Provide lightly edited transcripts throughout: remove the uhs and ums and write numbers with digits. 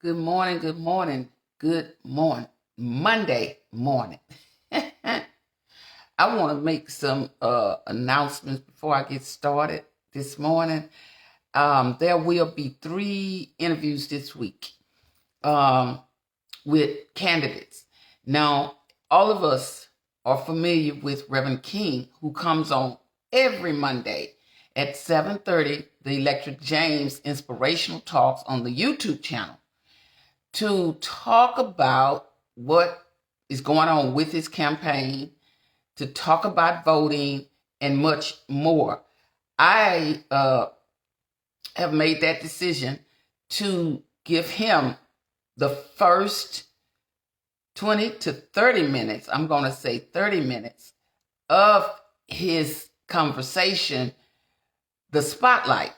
Good morning, good morning, good morning. Monday morning. I want to make some announcements before I get started this morning. There will be 3 interviews this week with candidates. Now, all of us are familiar with Reverend King, who comes on every Monday at 7:30, the Electric James Inspirational Talks on the YouTube channel, to talk about what is going on with his campaign, to talk about voting, and much more. I have made that decision to give him the first 20 to 30 minutes, I'm going to say 30 minutes, of his conversation, the spotlight.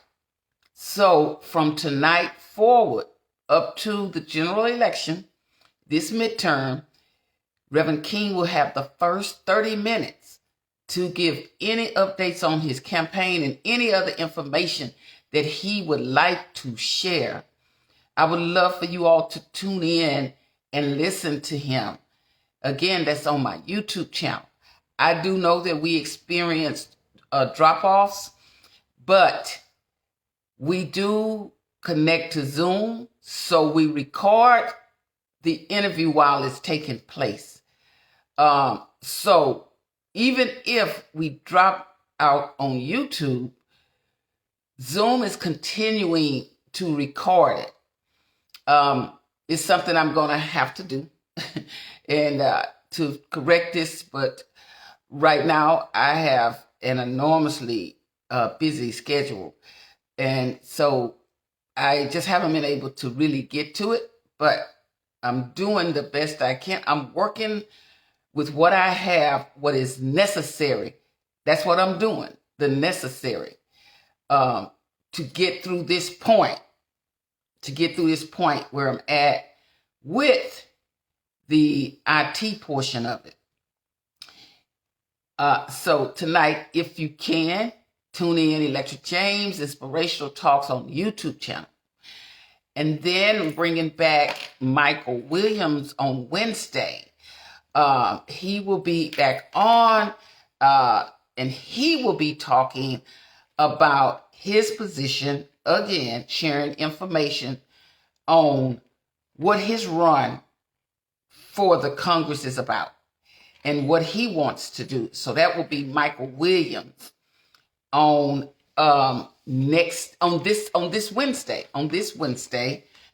So from tonight forward, up to the general election, this midterm, Reverend King will have the first 30 minutes to give any updates on his campaign and any other information that he would like to share. I would love for you all to tune in and listen to him. Again, that's on my YouTube channel. I do know that we experienced drop-offs, but we do connect to Zoom, so we record the interview while it's taking place. So even if we drop out on YouTube, Zoom is continuing to record it. It's something I'm going to have to do and to correct this, but right now I have an enormously busy schedule. And so I just haven't been able to really get to it, but I'm doing the best I can. I'm working with what I have, what is necessary. That's what I'm doing, the necessary, to get through this point, where I'm at with the IT portion of it. So tonight, if you can, tune in Electric James Inspirational Talks on the YouTube channel. And then bringing back Michael Williams on Wednesday. He will be back on, and he will be talking about his position, again, sharing information on what his run for the Congress is about and what he wants to do. So that will be Michael Williams on this Wednesday.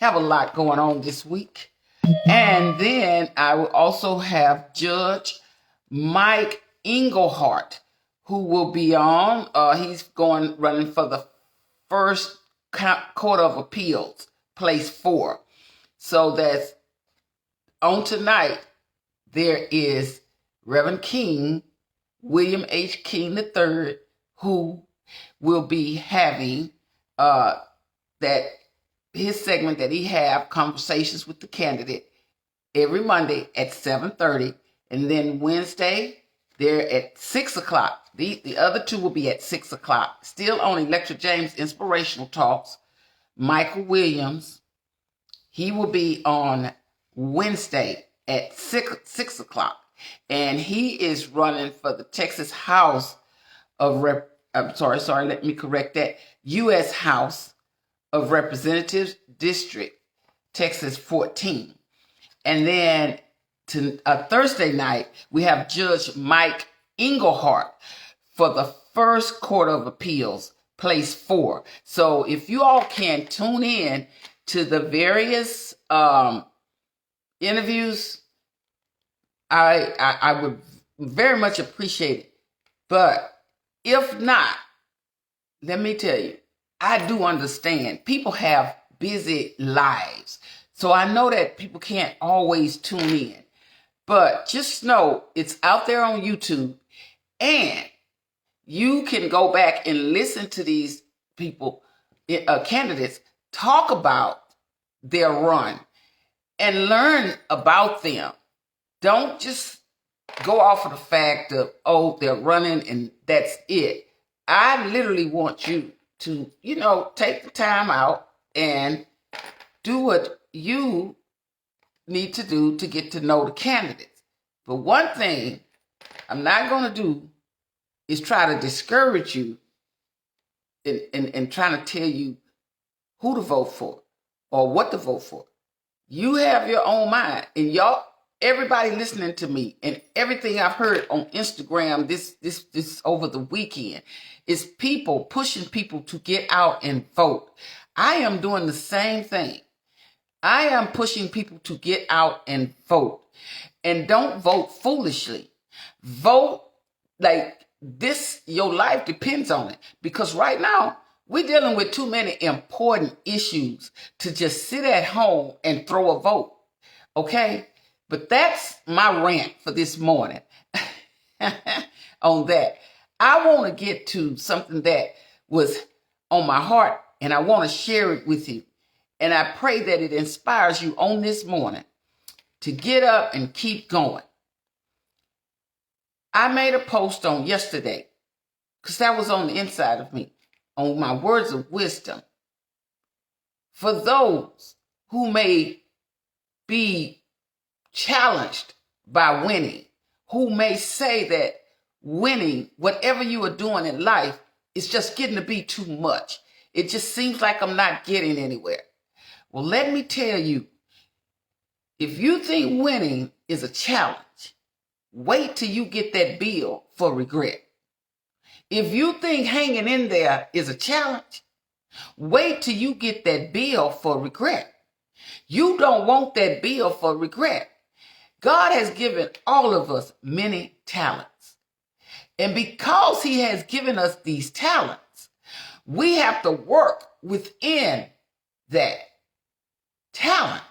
Have a lot going on this week. And then I will also have Judge Mike Engelhardt, who will be on. He's running for the first Court of Appeals, place 4. So that's on tonight. There is Reverend King, William H. King III, who will be having that his segment that he have, Conversations with the Candidate, every Monday at 7:30, and then Wednesday they're at 6 o'clock. The other 2 will be at 6 o'clock. Still on Electric James Inspirational Talks. Michael Williams, he will be on Wednesday at 6 o'clock, and he is running for the Texas House of let me correct that. U.S. House of Representatives, District, Texas 14. And then Thursday night, we have Judge Mike Engelhardt for the first Court of Appeals, place 4. So if you all can tune in to the various interviews, I would very much appreciate it. But if not, let me tell you, I do understand people have busy lives. So I know that people can't always tune in. But just know it's out there on YouTube, and you can go back and listen to these people, candidates, talk about their run and learn about them. Don't just go off of the fact of, oh, they're running and that's it. I literally want you to, take the time out and do what you need to do to get to know the candidates. But one thing I'm not going to do is try to discourage you and trying to tell you who to vote for or what to vote for. You have your own mind, and everybody listening to me and everything I've heard on Instagram this over the weekend is people pushing people to get out and vote. I am doing the same thing. I am pushing people to get out and vote. And don't vote foolishly. Vote like this, your life depends on it. Because right now, we're dealing with too many important issues to just sit at home and throw a vote. Okay? But that's my rant for this morning on that. I want to get to something that was on my heart, and I want to share it with you. And I pray that it inspires you on this morning to get up and keep going. I made a post on yesterday, because that was on the inside of me, on my words of wisdom. For those who may be challenged by winning, who may say that winning, whatever you are doing in life, is just getting to be too much. It just seems like I'm not getting anywhere. Well, let me tell you, if you think winning is a challenge, wait till you get that bill for regret. If you think hanging in there is a challenge, wait till you get that bill for regret. You don't want that bill for regret. God has given all of us many talents. And because he has given us these talents, we have to work within that talent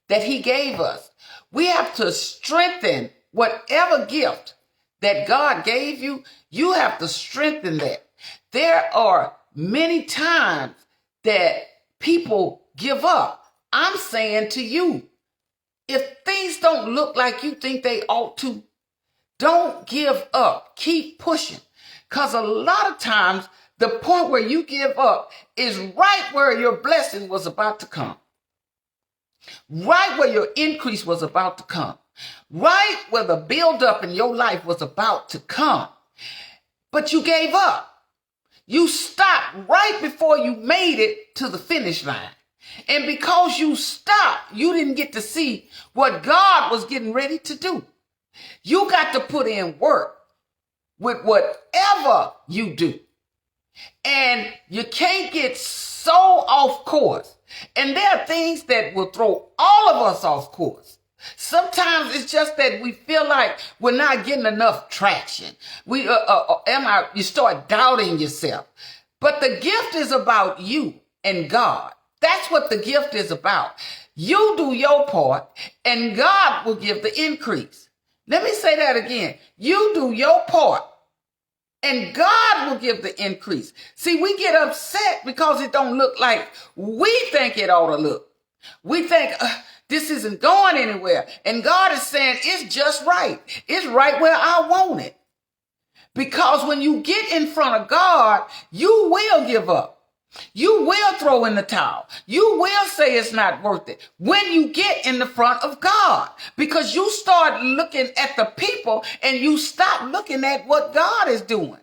that he gave us. We have to strengthen whatever gift that God gave you. You have to strengthen that. There are many times that people give up. I'm saying to you, if things don't look like you think they ought to, don't give up. Keep pushing. Because a lot of times, the point where you give up is right where your blessing was about to come. Right where your increase was about to come. Right where the buildup in your life was about to come. But you gave up. You stopped right before you made it to the finish line. And because you stopped, you didn't get to see what God was getting ready to do. You got to put in work with whatever you do. And you can't get so off course. And there are things that will throw all of us off course. Sometimes it's just that we feel like we're not getting enough traction. You start doubting yourself. But the gift is about you and God. That's what the gift is about. You do your part and God will give the increase. Let me say that again. You do your part and God will give the increase. See, we get upset because it don't look like we think it ought to look. We think this isn't going anywhere. And God is saying it's just right. It's right where I want it. Because when you get in front of God, you will give up. You will throw in the towel. You will say it's not worth it when you get in the front of God, because you start looking at the people and you stop looking at what God is doing.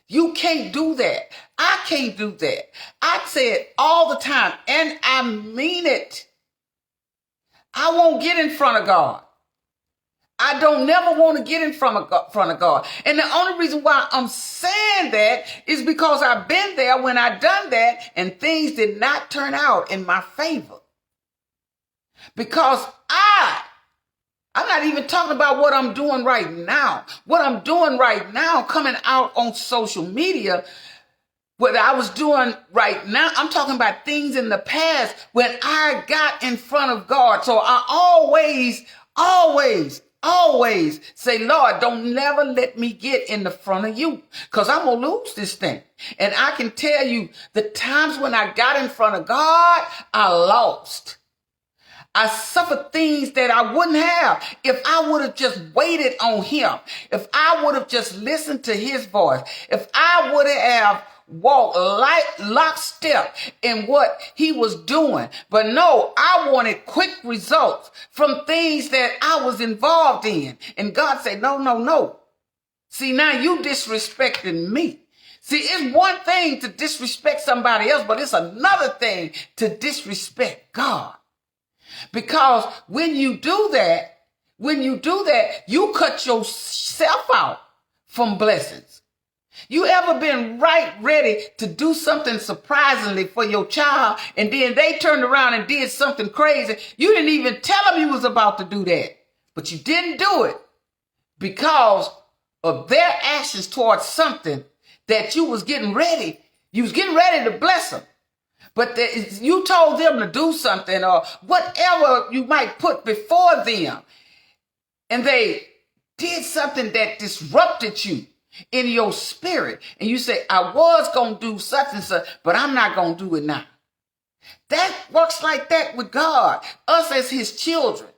You can't do that. I can't do that. I say it all the time and I mean it. I won't get in front of God. I don't never want to get in front of God. And the only reason why I'm saying that is because I've been there when I done that and things did not turn out in my favor. Because I'm not even talking about what I'm doing right now. What I'm doing right now, coming out on social media, what I was doing right now, I'm talking about things in the past when I got in front of God. So I always say, Lord, don't never let me get in the front of you, because I'm going to lose this thing. And I can tell you the times when I got in front of God, I lost. I suffered things that I wouldn't have if I would have just waited on him. If I would have just listened to his voice. If I would have walk lockstep in what he was doing. But no, I wanted quick results from things that I was involved in. And God said, no, no, no. See, now you disrespecting me. See, it's one thing to disrespect somebody else, but it's another thing to disrespect God. Because when you do that, you cut yourself out from blessings. You ever been right ready to do something surprisingly for your child, and then they turned around and did something crazy? You didn't even tell them you was about to do that, but you didn't do it because of their actions towards something that you was getting ready. You was getting ready to bless them. But you told them to do something or whatever you might put before them. And they did something that disrupted you in your spirit. And you say, I was going to do such and such, but I'm not going to do it now. That works like that with God, us as his children.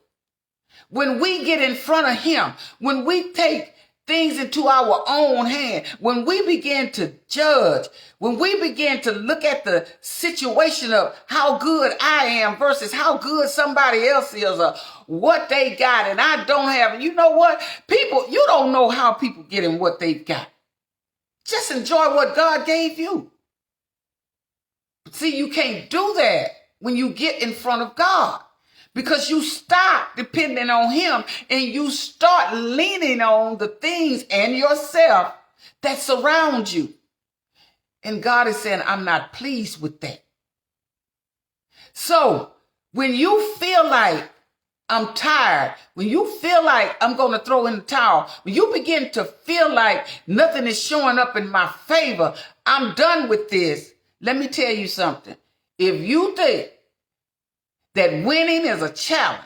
When we get in front of him, when we take things into our own hand, when we begin to judge, when we begin to look at the situation of how good I am versus how good somebody else is or what they got and I don't have. You know what? People, you don't know how people get in what they've got. Just enjoy what God gave you. See, you can't do that when you get in front of God. Because you stop depending on him and you start leaning on the things and yourself that surround you. And God is saying, I'm not pleased with that. So when you feel like I'm tired, when you feel like I'm going to throw in the towel, when you begin to feel like nothing is showing up in my favor, I'm done with this. Let me tell you something. If you think that winning is a challenge,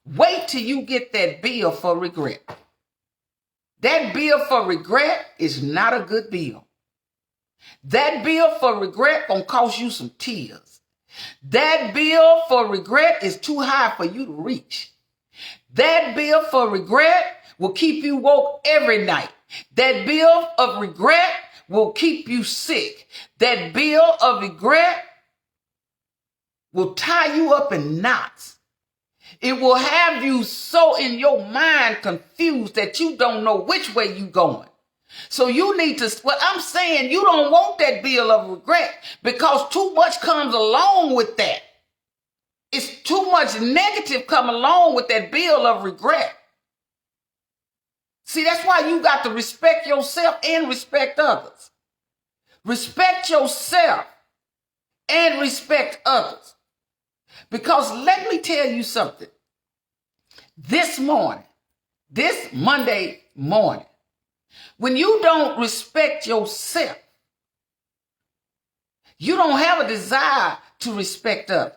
wait till you get that bill for regret. That bill for regret is not a good bill. That bill for regret gonna cost you some tears. That bill for regret is too high for you to reach. That bill for regret will keep you woke every night. That bill of regret will keep you sick. That bill of regret will tie you up in knots. It will have you so in your mind confused that you don't know which way you going. So you need to, what I'm saying, you don't want that bill of regret because too much comes along with that. It's too much negative come along with that bill of regret. See, that's why you got to respect yourself and respect others. Respect yourself and respect others. Because let me tell you something. This Monday morning, when you don't respect yourself, you don't have a desire to respect others.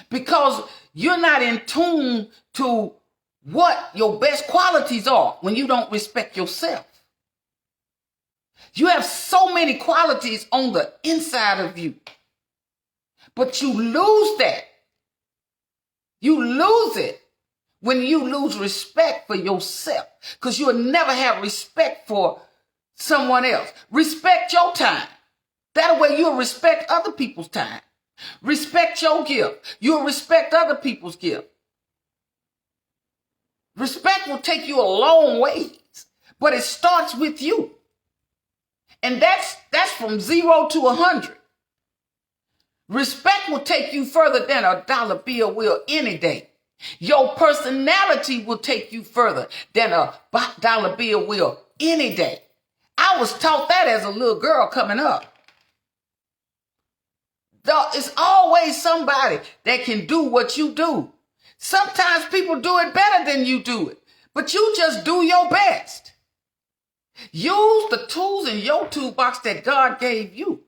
Because you're not in tune to what your best qualities are when you don't respect yourself. You have so many qualities on the inside of you. But you lose that. You lose it when you lose respect for yourself. Because you'll never have respect for someone else. Respect your time. That way you'll respect other people's time. Respect your gift. You'll respect other people's gift. Respect will take you a long ways. But it starts with you. And that's from 0 to 100. Respect will take you further than a dollar bill will any day. Your personality will take you further than a dollar bill will any day. I was taught that as a little girl coming up. It's always somebody that can do what you do. Sometimes people do it better than you do it, but you just do your best. Use the tools in your toolbox that God gave you.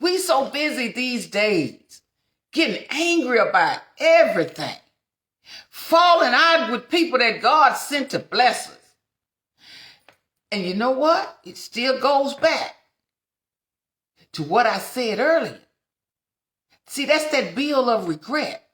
We so busy these days, getting angry about everything, falling out with people that God sent to bless us. And you know what? It still goes back to what I said earlier. See, that's that bill of regret.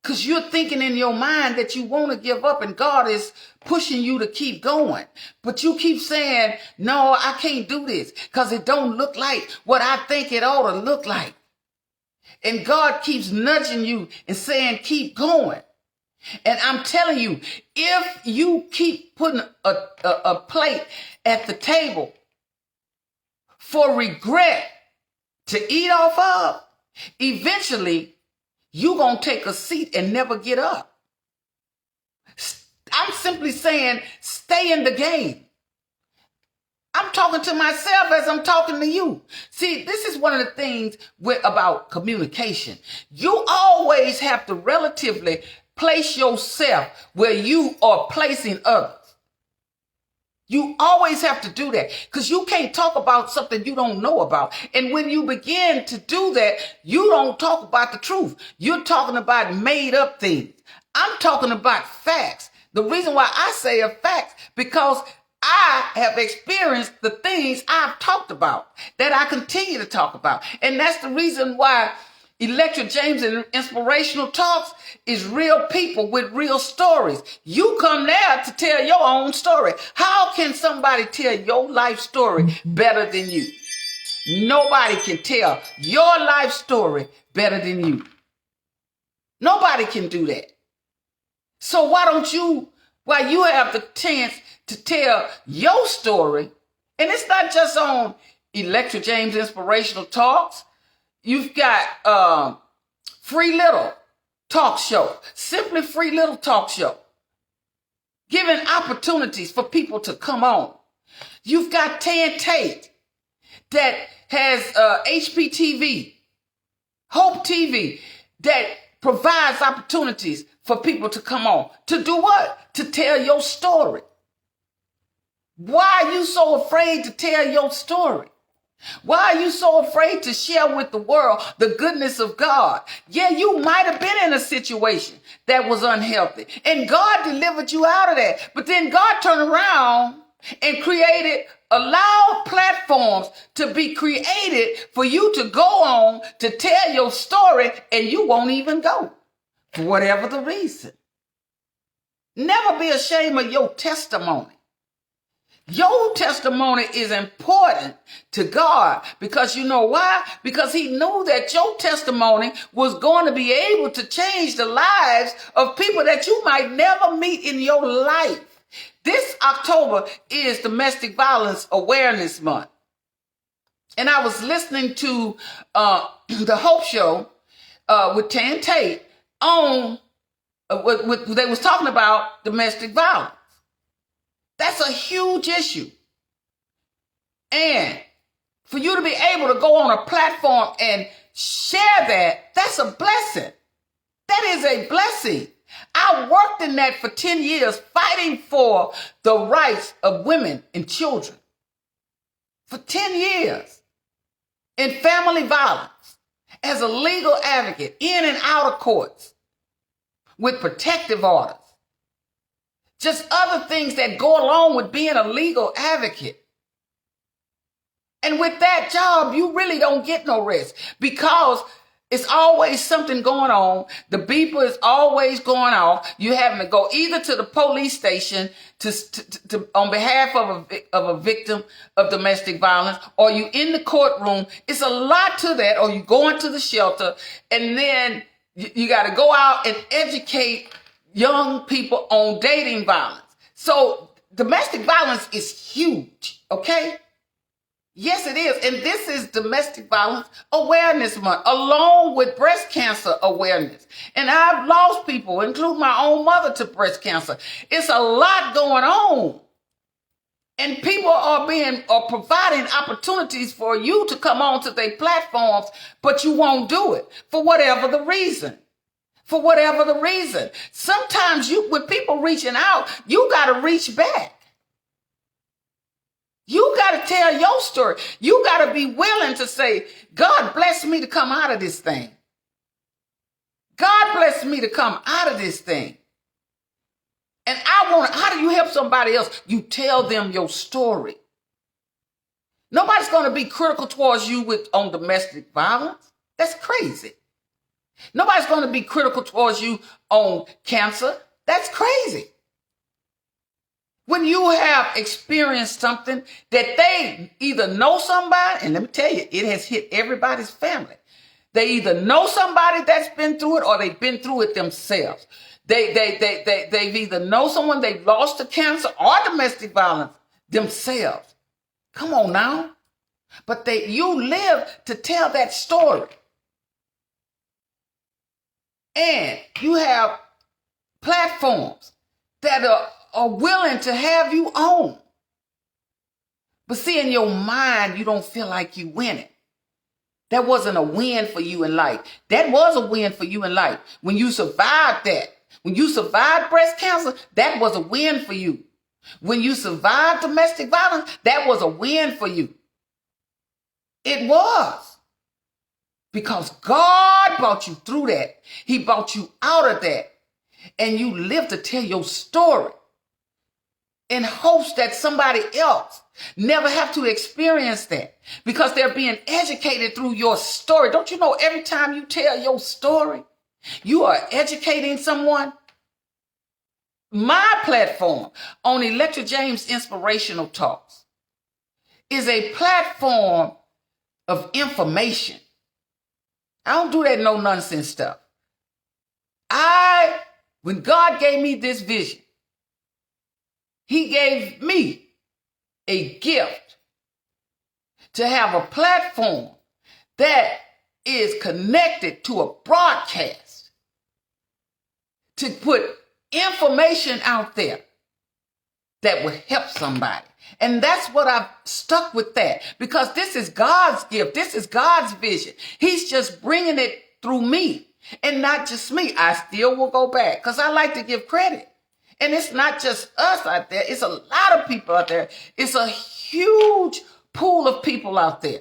Because you're thinking in your mind that you want to give up and God is pushing you to keep going. But you keep saying, no, I can't do this because it don't look like what I think it ought to look like. And God keeps nudging you and saying, keep going. And I'm telling you, if you keep putting a plate at the table for regret to eat off of, eventually you're going to take a seat and never get up. I'm simply saying, stay in the game. I'm talking to myself as I'm talking to you. See, this is one of the things about communication. You always have to relatively place yourself where you are placing others. You always have to do that because you can't talk about something you don't know about. And when you begin to do that, you don't talk about the truth. You're talking about made up things. I'm talking about facts. The reason why I say a fact, because I have experienced the things I've talked about that I continue to talk about. And that's the reason why Electra James and Inspirational Talks is real people with real stories. You come there to tell your own story. How can somebody tell your life story better than you? Nobody can tell your life story better than you. Nobody can do that. So why don't you, while you have the chance to tell your story, and it's not just on Electra James Inspirational Talks, you've got Free Little Talk Show, Simply Free Little Talk Show, giving opportunities for people to come on. You've got Tan Tate that has HPTV, Hope TV, that provides opportunities for people to come on. To do what? To tell your story. Why are you so afraid to tell your story? Why are you so afraid to share with the world the goodness of God? Yeah, you might have been in a situation that was unhealthy and God delivered you out of that. But then God turned around and allowed platforms to be created for you to go on to tell your story, and you won't even go for whatever the reason. Never be ashamed of your testimony. Your testimony is important to God because you know why? Because he knew that your testimony was going to be able to change the lives of people that you might never meet in your life. This October is Domestic Violence Awareness Month. And I was listening to the Hope Show with Tan Tate on, they was talking about domestic violence. That's a huge issue. And for you to be able to go on a platform and share that, that's a blessing. That is a blessing. I worked in that for 10 years, fighting for the rights of women and children. For 10 years in family violence, as a legal advocate, in and out of courts, with protective orders. Just other things that go along with being a legal advocate. And with that job, you really don't get no rest because it's always something going on. The beeper is always going off. You having to go either to the police station to on behalf of a victim of domestic violence, or you in the courtroom. It's a lot to that, or you going to the shelter, and then you got to go out and educate young people on dating violence. So domestic violence is huge, okay? Yes, it is. And this is Domestic Violence Awareness Month, along with breast cancer awareness. And I've lost people, including my own mother, to breast cancer. It's a lot going on. And people are providing opportunities for you to come on to their platforms, but you won't do it for whatever the reason. For whatever the reason. Sometimes with people reaching out, you got to reach back. You got to tell your story. You got to be willing to say, God bless me to come out of this thing. God bless me to come out of this thing. And how do you help somebody else? You tell them your story. Nobody's going to be critical towards you on domestic violence. That's crazy. Nobody's going to be critical towards you on cancer. That's crazy. When you have experienced something that they either know somebody, and let me tell you, it has hit everybody's family. They either know somebody that's been through it or they've been through it themselves. They've either know someone they've lost to cancer or domestic violence themselves. Come on now. But you live to tell that story. And you have platforms that are willing to have you on. But see, in your mind, you don't feel like you winning. That wasn't a win for you in life. That was a win for you in life. When you survived that, when you survived breast cancer, that was a win for you. When you survived domestic violence, that was a win for you. It was. Because God brought you through that. He brought you out of that. And you live to tell your story in hopes that somebody else never have to experience that because they're being educated through your story. Don't you know every time you tell your story, you are educating someone? My platform on Electra James Inspirational Talks is a platform of information. I don't do that no nonsense stuff. When God gave me this vision, he gave me a gift to have a platform that is connected to a broadcast, to put information out there that will help somebody. And that's what I've stuck with that, because this is God's gift. This is God's vision. He's just bringing it through me, and not just me. I still will go back because I like to give credit. And it's not just us out there. It's a lot of people out there. It's a huge pool of people out there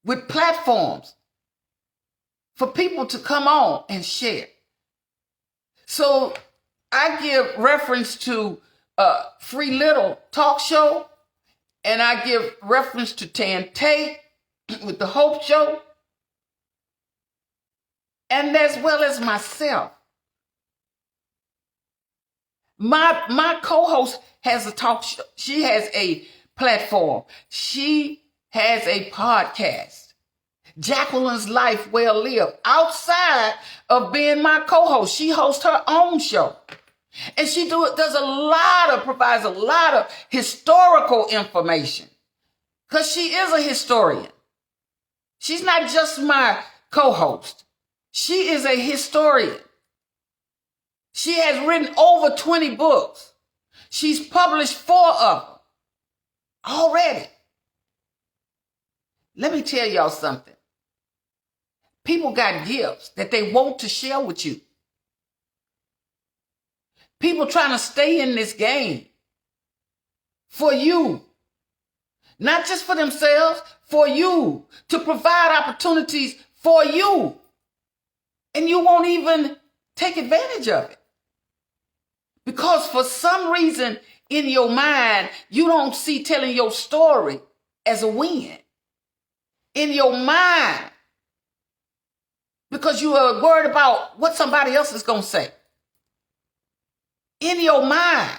with platforms for people to come on and share. So I give reference to Free Little Talk Show, and I give reference to Tan Tate with the Hope Show, and as well as myself. My co-host has a talk show. She has a platform. She has a podcast. Jacqueline's Life Well Lived. Outside of being my co-host, she hosts her own show. And she provides a lot of historical information. Because she is a historian. She's not just my co-host. She is a historian. She has written over 20 books. She's published 4 of them already. Let me tell y'all something. People got gifts that they want to share with you. People trying to stay in this game for you. Not just for themselves, for you. To provide opportunities for you. And you won't even take advantage of it. Because for some reason in your mind, you don't see telling your story as a win. In your mind. Because you are worried about what somebody else is going to say. In your mind.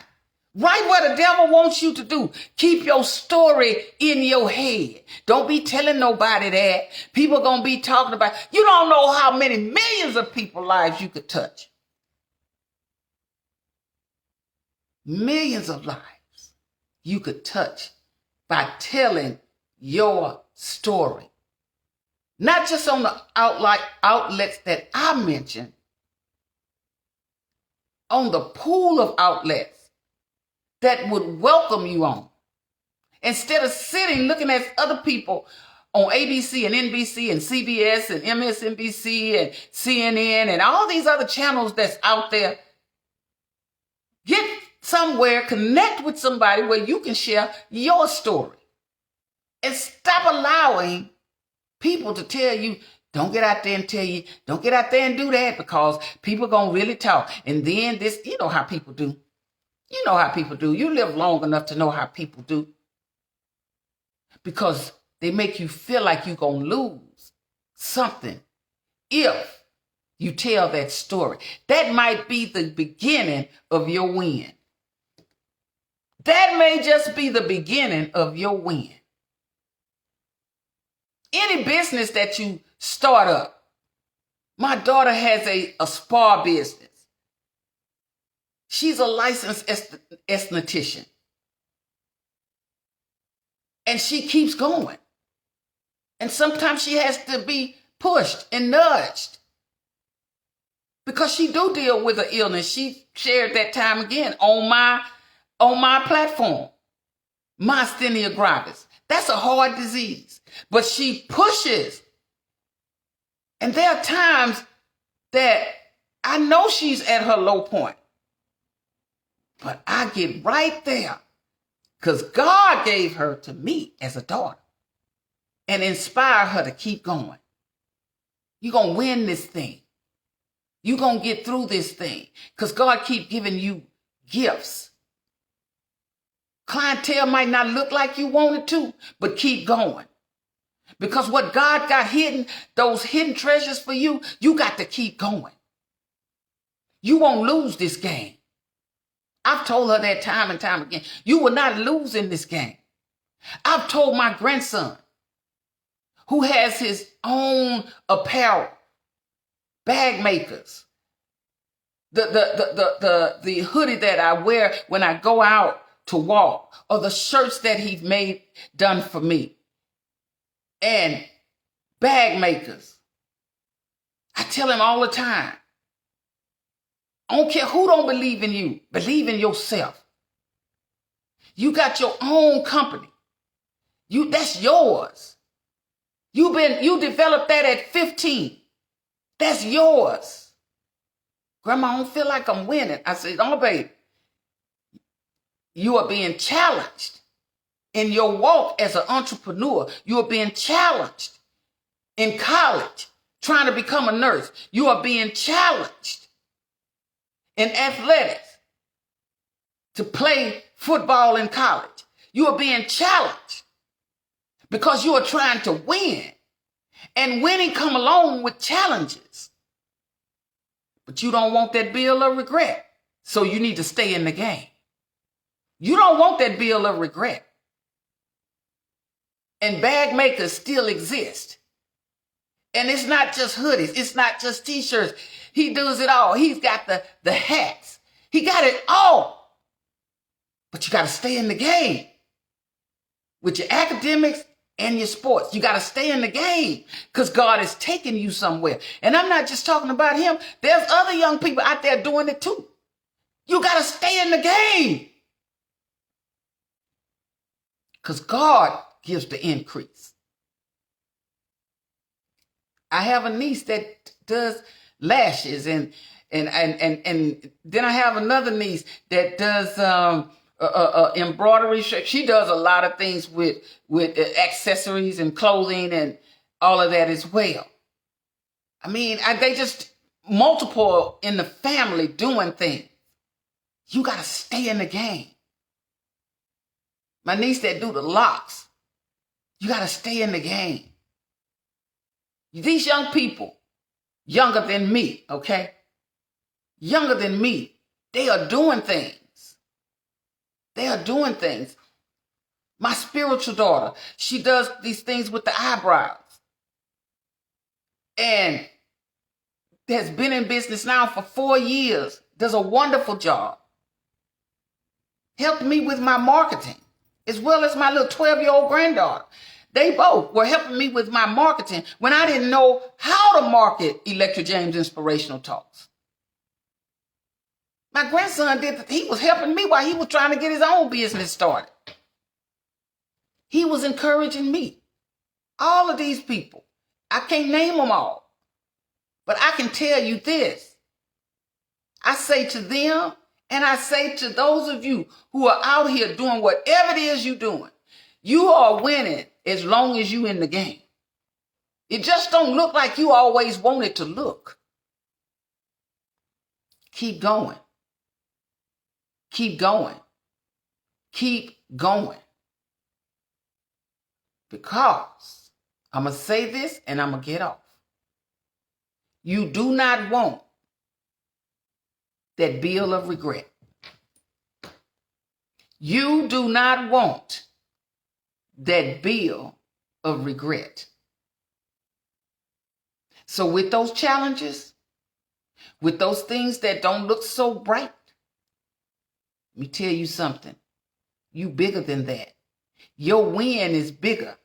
Right where the devil wants you to do. Keep your story in your head. Don't be telling nobody that. People are going to be talking about. You don't know how many millions of people's lives you could touch. Millions of lives you could touch by telling your story. Not just on the outlets that I mentioned, on the pool of outlets that would welcome you on. Instead of sitting looking at other people on ABC and NBC and CBS and MSNBC and CNN and all these other channels that's out there, get somewhere, connect with somebody where you can share your story. And stop allowing people to tell you, don't get out there and tell you, don't get out there and do that because people are going to really talk. And then this, you know how people do. You know how people do. You live long enough to know how people do. Because they make you feel like you're going to lose something if you tell that story. That might be the beginning of your win. That may just be the beginning of your win. Any business that you start up. My daughter has a spa business. She's a licensed esthetician. And she keeps going. And sometimes she has to be pushed and nudged. Because she do deal with an illness. She shared that time again on my platform. Myasthenia gravis. That's a hard disease. But she pushes. And there are times that I know she's at her low point. But I get right there because God gave her to me as a daughter and inspire her to keep going. You're going to win this thing. You're going to get through this thing because God keep giving you gifts. Clientele might not look like you want it to, but keep going. Because what God got hidden, those hidden treasures for you, you got to keep going. You won't lose this game. I've told her that time and time again. You will not lose in this game. I've told my grandson, who has his own apparel, bag makers, the hoodie that I wear when I go out to walk, or the shirts that he's done for me, and bag makers. I tell him all the time, I don't care who don't believe in you. Believe in yourself. You got your own company. That's yours. You developed that at 15. That's yours. Grandma, I don't feel like I'm winning. I said, oh, baby, you are being challenged in your walk as an entrepreneur. You are being challenged in college, trying to become a nurse. You are being challenged in athletics to play football in college. You are being challenged because you are trying to win. And winning come along with challenges. But you don't want that bill of regret. So you need to stay in the game. You don't want that bill of regret. And bag makers still exist. And it's not just hoodies. It's not just t-shirts. He does it all. He's got the hats. He got it all. But you got to stay in the game. With your academics and your sports. You got to stay in the game. Because God is taking you somewhere. And I'm not just talking about him. There's other young people out there doing it too. You got to stay in the game. Because God gives the increase. I have a niece that does lashes and then I have another niece that does embroidery. She does a lot of things with accessories and clothing and all of that as well. I mean, they just multiple in the family doing things. You got to stay in the game. My niece that do the locks, you got to stay in the game. These young people, younger than me, okay? Younger than me, they are doing things. They are doing things. My spiritual daughter, she does these things with the eyebrows. And has been in business now for 4 years. Does a wonderful job. Helped me with my marketing, as well as my little 12-year-old granddaughter. They both were helping me with my marketing when I didn't know how to market Electra James Inspirational Talks. My grandson he was helping me while he was trying to get his own business started. He was encouraging me. All of these people, I can't name them all, but I can tell you this. I say to them, and I say to those of you who are out here doing whatever it is you're doing, you are winning as long as you in the game. It just don't look like you always want it to look. Keep going. Keep going. Keep going. Because I'm going to say this and I'm going to get off. You do not want that bill of regret. You do not want that bill of regret. So with those challenges, with those things that don't look so bright, let me tell you something. You bigger than that. Your win is bigger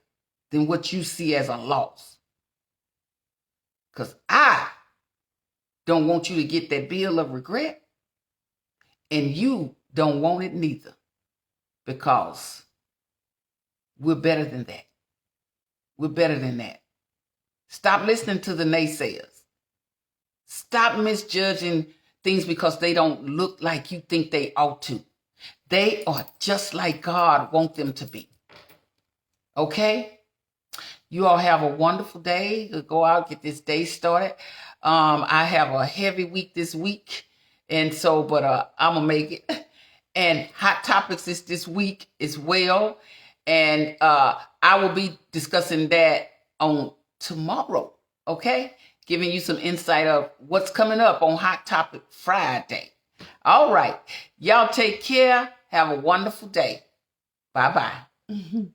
than what you see as a loss. Because I don't want you to get that bill of regret, and you don't want it neither, because we're better than that. We're better than that. Stop listening to the naysayers. Stop misjudging things because they don't look like you think they ought to. They are just like God wants them to be. Okay? You all have a wonderful day. Go out, get this day started. I have a heavy week this week, and so, but I'm gonna make it. And Hot Topics is this week as well, and I will be discussing that on tomorrow. Okay, giving you some insight of what's coming up on Hot Topic Friday. All right, y'all take care. Have a wonderful day. Bye bye.